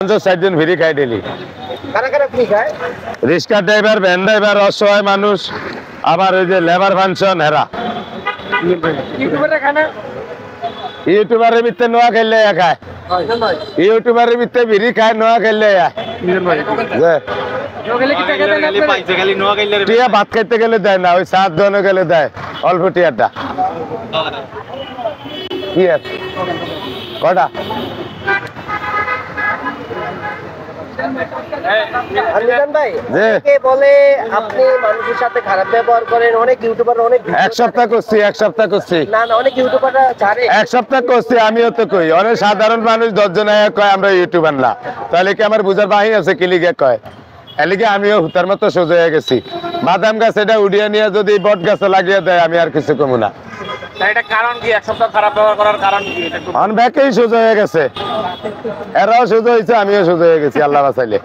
50-60 জন free খায় daily. রিক্সা driver, van driver, অসহায় মানুষ, আবার ওই যে লেবার ফাংশন হেরা। ইউটিউবারের ভিতরে নোয়া খেললে খায়, ইউটিউবারের ভিতরে বিড়ি খায়, নোয়া খেললে টিয়া ভাত খাইতে গেলে দেয় না, ওই সাত দনে গেলে দেয় অল্প টিয়াটা। কি আছে কটা? বলে আপনি মানুষের সাথে খারাপ ব্যবহার করেন, অনেক ইউটিউবার অনেক এক সপ্তাহ করছি না অনেক ইউটিউবাররা ছাড়ে, এক সপ্তাহ করছি। আমিও তো কই, অনেক সাধারণ মানুষ 10 জন কয় আমরা ইউটিউবার না, তাহলে কি আমার বুঝার বাহি আছে কি লিগে কয়? এলিগে আমিও হুতার মতো সোজা হয়ে গেছি। বাদাম গাছ এটা উড়িয়ে নিয়ে যদি বট গাছে লাগিয়ে দেয় আমি আর কিছু কমু না। এটা কারণ কি? এক সপ্তাহ খারাপ ব্যবহার করার কারণ কি? অনব্যাকেই সোজা হয়ে গেছে, এরাও সোজা হয়েছে, আমিও সোজা হয়ে গেছি আল্লাহ বাঁচাইলে।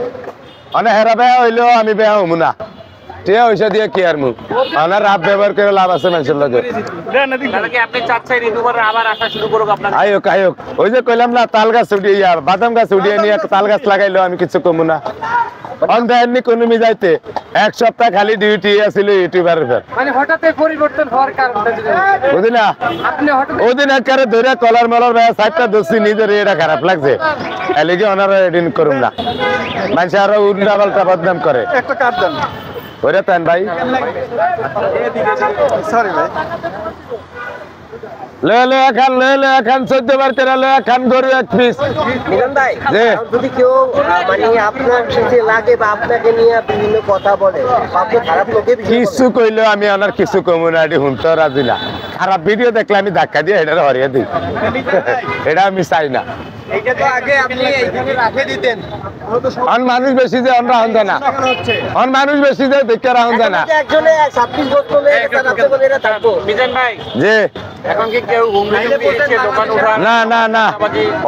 অনেক হেরা বেয়া হইলেও আমি বেয়া হমু না, টিয়া পয়সা দিয়ে কি আর মুখ অনার রাত ব্যবহার করে লাভ আছে মানুষের লগে। আপনি চাচ্ছেন ইউটিউবাররা আবার আসা শুরু করুক আপনার? আয়োক আয়োক, ওই যে কইলাম না তাল গাছ উঠিয়ে বাদাম গাছ উঠিয়ে নিয়ে তাল গাছ লাগাইলো, আমি কিছু কমু না। কোনমি যাইতে এক সপ্তাহ খালি ডিউটি আছিল ইউটিউবারের, মানে হঠাৎ পরিবর্তন হওয়ার কারণটা বুঝলি না? ওদিন একবারে ধরে কলার মলার ভাইয়া সাইডটা দোষী নিজের এটা খারাপ লাগছে, এলিগে ওনারা এডিন করুন না, মানুষ আরো উল্টা পাল্টা বদনাম করে। একটা কাট দেন ওরে তান ভাই, সরি ভাই, এখন 14 বার করে এখন গরু এক পিস। মিলন ভাই, যদি কেউ মানে আপনার সাথে লাগে বা আপনাকে নিয়ে বিভিন্ন কথা বলে, আপনি খারাপ লোকে কিছু কইলেও আমি ওনার কিছু কমু না, এটি শুনতে রাজি না। খারাপ ভিডিও দেখলে আমি ধাক্কা দিয়ে এটা হরিয়ে দিই, এটা আমি চাই না। এইটা তো আগে আপনি এইখানে রাখে দিতেন, অন মানুষ বেশি যে অন রাহন যায় না, অন মানুষ বেশি যে দেখতে রাহন যায় না। একজনে 26 বছর হয়ে গেছে রাখতে বলে এটা থাকবো। মিজান ভাই, জি এখন কি কেউ হুমকি দিয়েছে দোকান উঠান? না না না,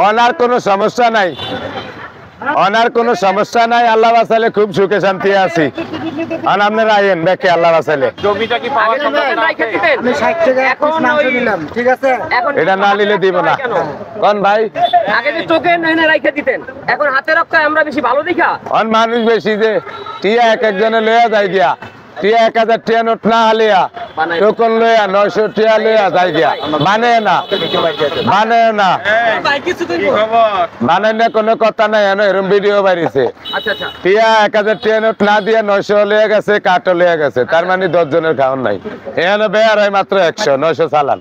ওনার কোনো সমস্যা নাই, ওনার কোনো সমস্যা নাই। আল্লাহ বাঁচালে খুব সুখে শান্তি আছি। আর আপনারা আইয়েন দেখে আল্লাহ বাঁচালে। জমিটা কি পাওয়ার সম্ভাবনা আছে? আমি 60 টাকা এখন মাংস নিলাম, ঠিক আছে? এটা না নিলে দিব না। কোন ভাই? আগে যে চোখে নয়নে রাইখে দিতেন, এখন হাতে রক্ষায় আমরা বেশি ভালো দেখা। অন মানুষ বেশি যে টিয়া এক একজনে লইয়া যায় গিয়া, টিয়া 1000 টিয়া নোট না হালিয়া টোকন লইয়া 900 টিয়া লইয়া যায় গিয়া, মানে না মানে না মানে না, কোনো কথা নাই। এরকম ভিডিও বাইরেছে, টিয়া 1000 টিয়া নোট না দিয়া 900 লইয়া গেছে, কাঠ লইয়া গেছে, তার মানে 10 জনের খাওয়ান নাই। এখানে বেয়ার হয় মাত্র 100, 900 চালান।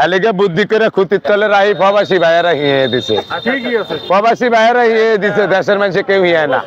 এলিগে বুদ্ধি করে খুঁতির তলে রাহি প্রবাসী ভাইয়েরা হিয়ে দিছে, প্রবাসী ভাইয়েরা হিয়ে দিছে, দেশের মানুষে কেউ হিয়ে না।